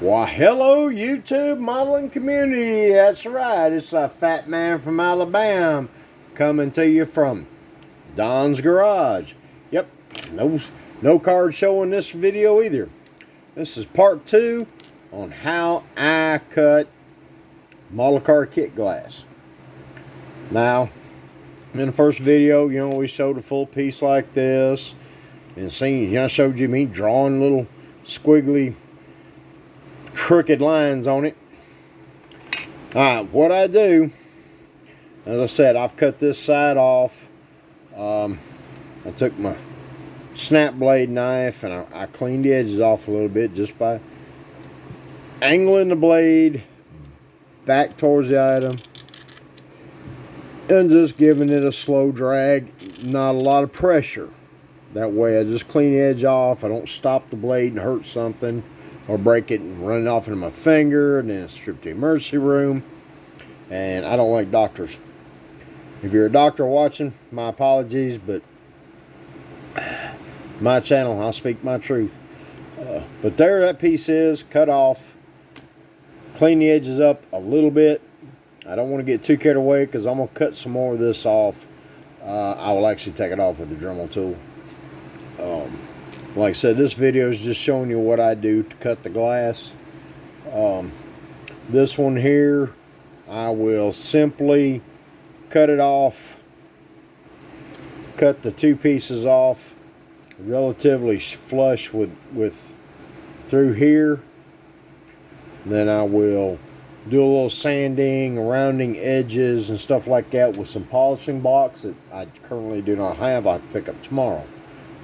Why, hello, YouTube modeling community. That's right. It's a fat man from Alabama coming to you from Don's Garage. Yep, no card showing this video either. This is part 2 on how I cut model car kit glass. Now, in the first video, we showed a full piece like this, and I showed you me drawing little squiggly crooked lines on it. Alright, what I do, as I said, I've cut this side off. I took my snap blade knife and I cleaned the edges off a little bit just by angling the blade back towards the item and just giving it a slow drag, not a lot of pressure. That way I just clean the edge off. I don't stop the blade and hurt something or break it and run it off into my finger and then it's stripped to the emergency room. And I don't like doctors. If you're a doctor watching, my apologies, but my channel, I'll speak my truth. But there that piece is, cut off. Clean the edges up a little bit. I don't want to get too carried away because I'm going to cut some more of this off. I will actually take it off with the Dremel tool. Like I said, this video is just showing you what I do to cut the glass. This one here, I will simply cut it off. Cut the two pieces off relatively flush with through here. Then I will do a little sanding, rounding edges and stuff like that with some polishing blocks that I currently do not have. I'll pick up tomorrow.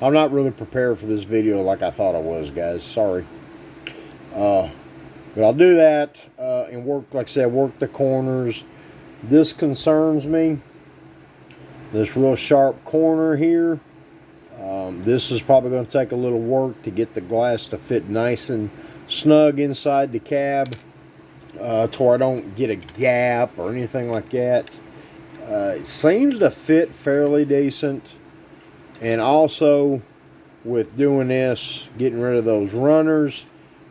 I'm not really prepared for this video like I thought I was, guys. Sorry. But I'll do that and work, like I said, work the corners. This concerns me. This real sharp corner here. This is probably going to take a little work to get the glass to fit nice and snug inside the cab to where I don't get a gap or anything like that. It seems to fit fairly decent. And also, with doing this, getting rid of those runners,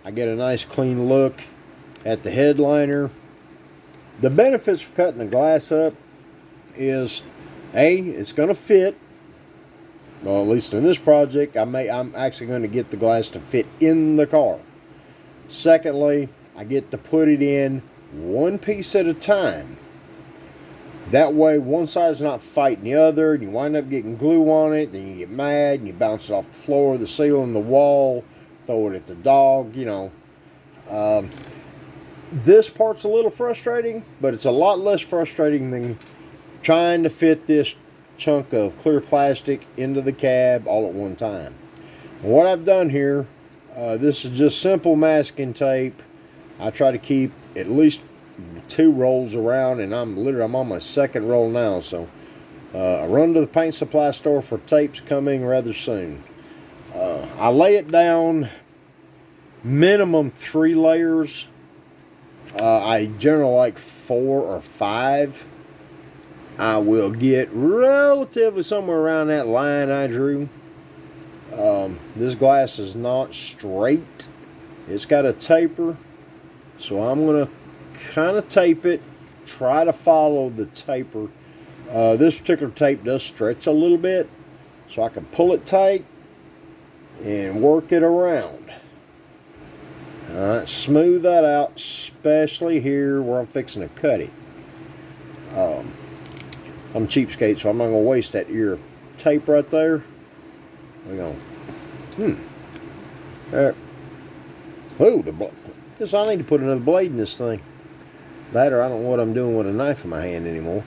I get a nice clean look at the headliner. The benefits for cutting the glass up is, A, it's going to fit. Well, at least in this project, I'm actually going to get the glass to fit in the car. Secondly, I get to put it in one piece at a time. That way, one side's not fighting the other, and you wind up getting glue on it, then you get mad, and you bounce it off the floor, the ceiling, the wall, throw it at the dog, This part's a little frustrating, but it's a lot less frustrating than trying to fit this chunk of clear plastic into the cab all at one time. And what I've done here, this is just simple masking tape. I try to keep at least 2 rolls around, and I'm on my 2nd roll now, so I run to the paint supply store for tapes coming rather soon. I lay it down minimum 3 layers. I generally like 4 or 5. I will get relatively somewhere around that line I drew. This glass is not straight. It's got a taper, so I'm going to kind of tape it, try to follow the taper. This particular tape does stretch a little bit, so I can pull it tight and work it around. Alright, smooth that out, especially here where I'm fixing to cut it. I'm a cheapskate, so I'm not going to waste that ear tape right there. We're going, there. Oh, I need to put another blade in this thing. That, or I don't know what I'm doing with a knife in my hand anymore.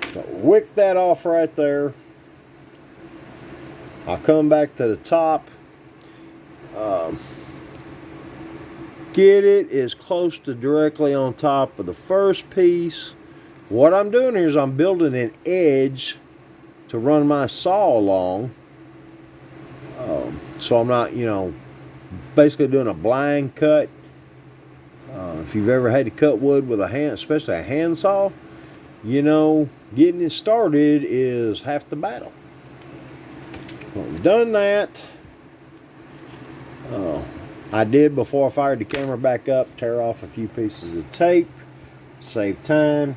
So wick that off right there. I'll come back to the top. Get it as close to directly on top of the first piece. What I'm doing here is I'm building an edge to run my saw along. So I'm not, basically doing a blind cut. If you've ever had to cut wood with a hand, especially a handsaw, getting it started is half the battle. When we've done that, I did, before I fired the camera back up, tear off a few pieces of tape, save time.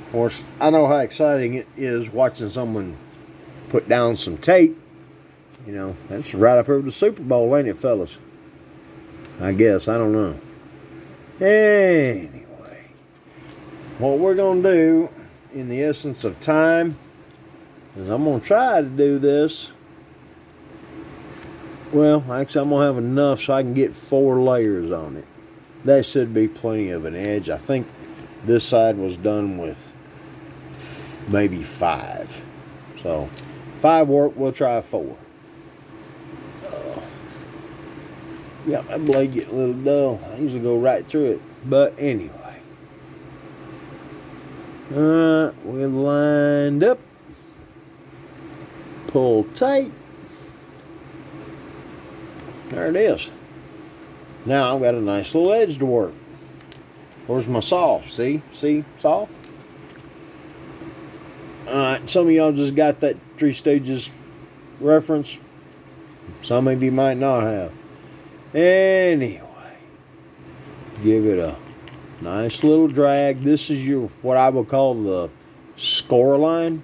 Of course, I know how exciting it is watching someone put down some tape. You know, that's right up here with the Super Bowl, ain't it, fellas? I guess, I don't know. Anyway, what we're going to do, in the essence of time, is I'm going to try to do this. Well, actually, I'm going to have enough so I can get 4 layers on it. That should be plenty of an edge. I think this side was done with maybe 5. So, 5 work, we'll try 4. Yeah, that blade get a little dull. I usually go right through it. But anyway. We're lined up. Pull tight. There it is. Now I've got a nice little edge to work. Where's my saw? See? See? Saw? Alright, some of y'all just got that Three Stooges reference. Some of you might not have. Anyway, give it a nice little drag. This is your, what I would call the score line.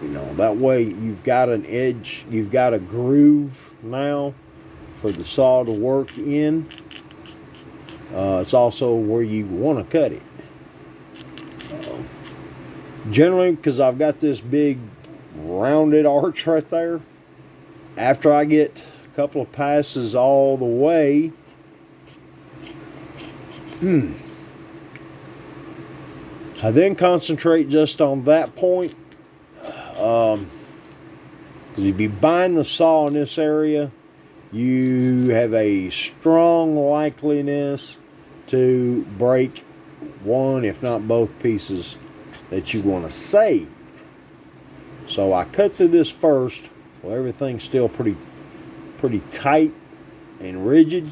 You know, that way you've got an edge, you've got a groove now for the saw to work in. It's also where you want to cut it. Generally, because I've got this big rounded arch right there, after I get a couple of passes all the way, I then concentrate just on that point. Because if you bind the saw in this area, you have a strong likeliness to break one, if not both pieces that you want to save. So I cut through this first. Well, everything's still pretty tight and rigid.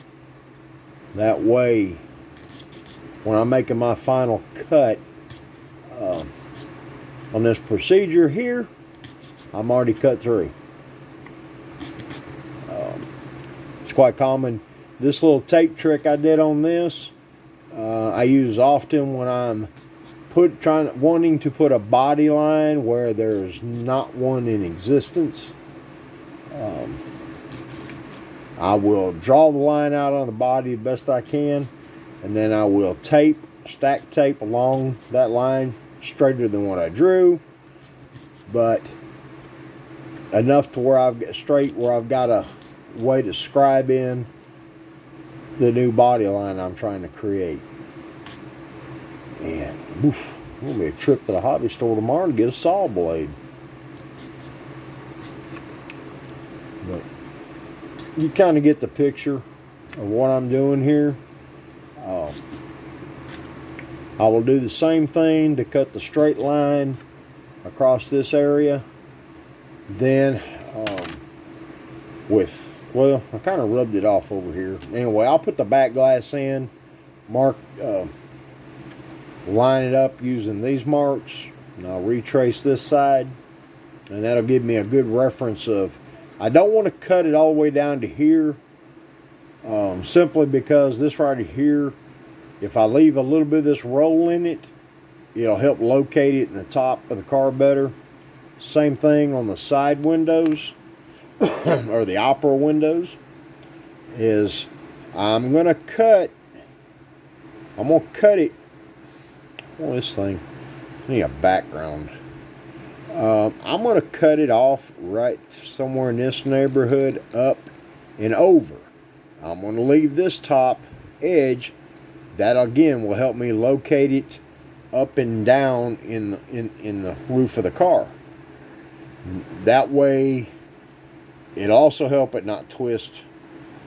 That way, when I'm making my final cut on this procedure here, I'm already cut through. It's quite common. This little tape trick I did on this, I use often when I'm wanting to put a body line where there's not one in existence. I will draw the line out on the body the best I can, and then I will stack tape along that line straighter than what I drew, but enough to where I've got a way to scribe in the new body line I'm trying to create. And oof, it'll be a trip to the hobby store tomorrow to get a saw blade. But you kind of get the picture of what I'm doing here. I will do the same thing to cut the straight line across this area. Then well, I kind of rubbed it off over here. Anyway, I'll put the back glass in, line it up using these marks, and I'll retrace this side, and that'll give me a good reference of, I don't want to cut it all the way down to here, simply because this right here, if I leave a little bit of this roll in it, it'll help locate it in the top of the car better. Same thing on the side windows, or the opera windows, is I'm going to cut it. Oh, this thing, I need a background. I'm going to cut it off right somewhere in this neighborhood, up and over. I'm going to leave this top edge. That again will help me locate it up and down in the roof of the car. That way, it'll also help it not twist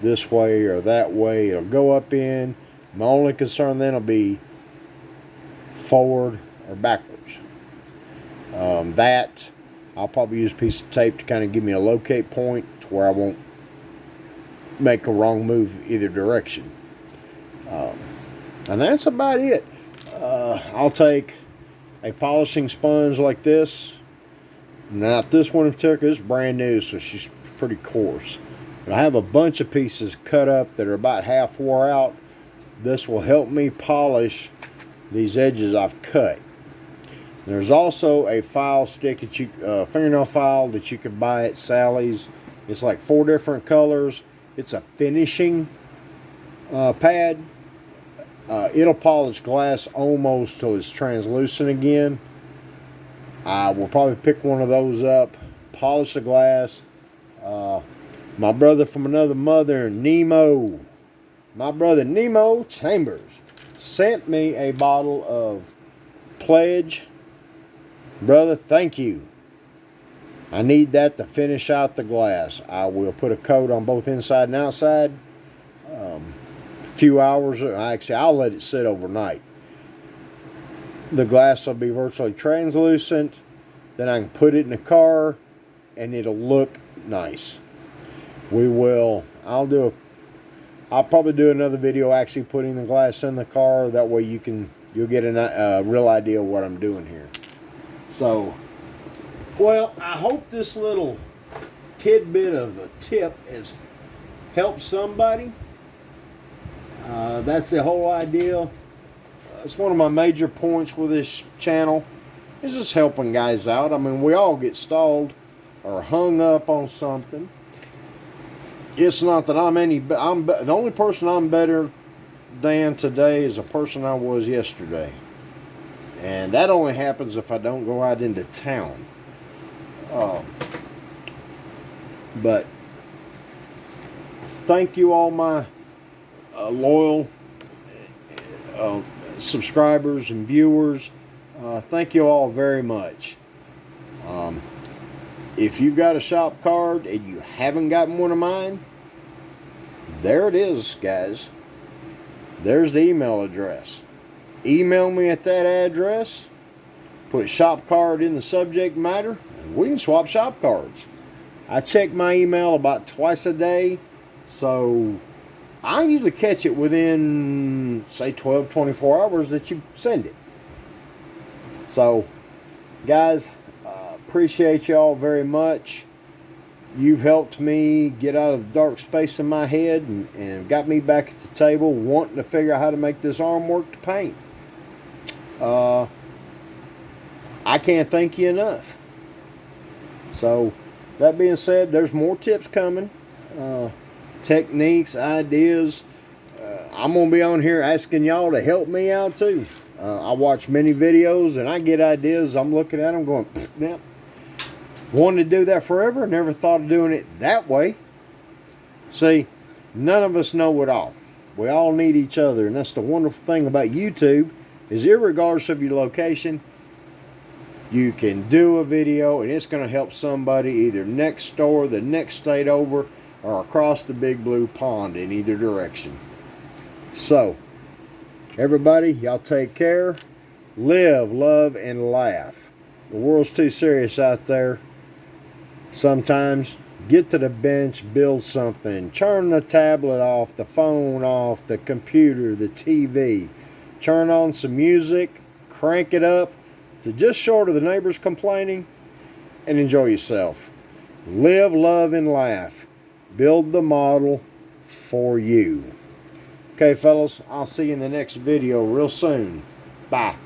this way or that way. It'll go up in. My only concern then will be forward or backwards. That I'll probably use a piece of tape to kind of give me a locate point to where I won't make a wrong move either direction. And that's about it. I'll take a polishing sponge like this. Not this one in particular. It's brand new, so she's pretty coarse. But I have a bunch of pieces cut up that are about half wore out. This will help me polish these edges I've cut. There's also a file stick that you, fingernail file that you can buy at Sally's. It's like 4 different colors. It's a finishing pad. It'll polish glass almost till it's translucent again. I will probably pick one of those up, polish the glass. My brother from another mother, Nemo, my brother Nemo Chambers, sent me a bottle of Pledge. Brother, thank you. I need that to finish out the glass. I will put a coat on both inside and outside. A few hours, actually I'll let it sit overnight. The glass will be virtually translucent. Then I can put it in the car and it'll look nice. I'll probably do another video actually putting the glass in the car. That way you'll get a real idea of what I'm doing here. So, well, I hope this little tidbit of a tip has helped somebody. That's the whole idea. It's one of my major points with this channel. It's just helping guys out. I mean, we all get stalled or hung up on something. It's not that the only person I'm better than today is a person I was yesterday. And that only happens if I don't go out into town. But thank you all my loyal subscribers and viewers. Thank you all very much. If you've got a shop card and you haven't gotten one of mine, there it is, guys. There's the email address. Email me at that address. Put shop card in the subject matter, and we can swap shop cards. I check my email about twice a day, so I usually catch it within, say, 12, 24 hours that you send it. So, guys, appreciate y'all very much. You've helped me get out of the dark space in my head and got me back at the table wanting to figure out how to make this arm work to paint. I can't thank you enough. So, that being said, there's more tips coming. Techniques, ideas. I'm going to be on here asking y'all to help me out too. I watch many videos and I get ideas. I'm looking at them going, yeah. Wanted to do that forever. Never thought of doing it that way. See, none of us know it all. We all need each other. And that's the wonderful thing about YouTube is irregardless of your location, you can do a video and it's going to help somebody either next door, the next state over, or across the big blue pond in either direction. So, everybody, y'all take care. Live, love, and laugh. The world's too serious out there. Sometimes, get to the bench, build something. Turn the tablet off, the phone off, the computer, the TV. Turn on some music, crank it up to just short of the neighbors complaining, and enjoy yourself. Live, love, and laugh. Build the model for you. Okay, fellas, I'll see you in the next video real soon. Bye.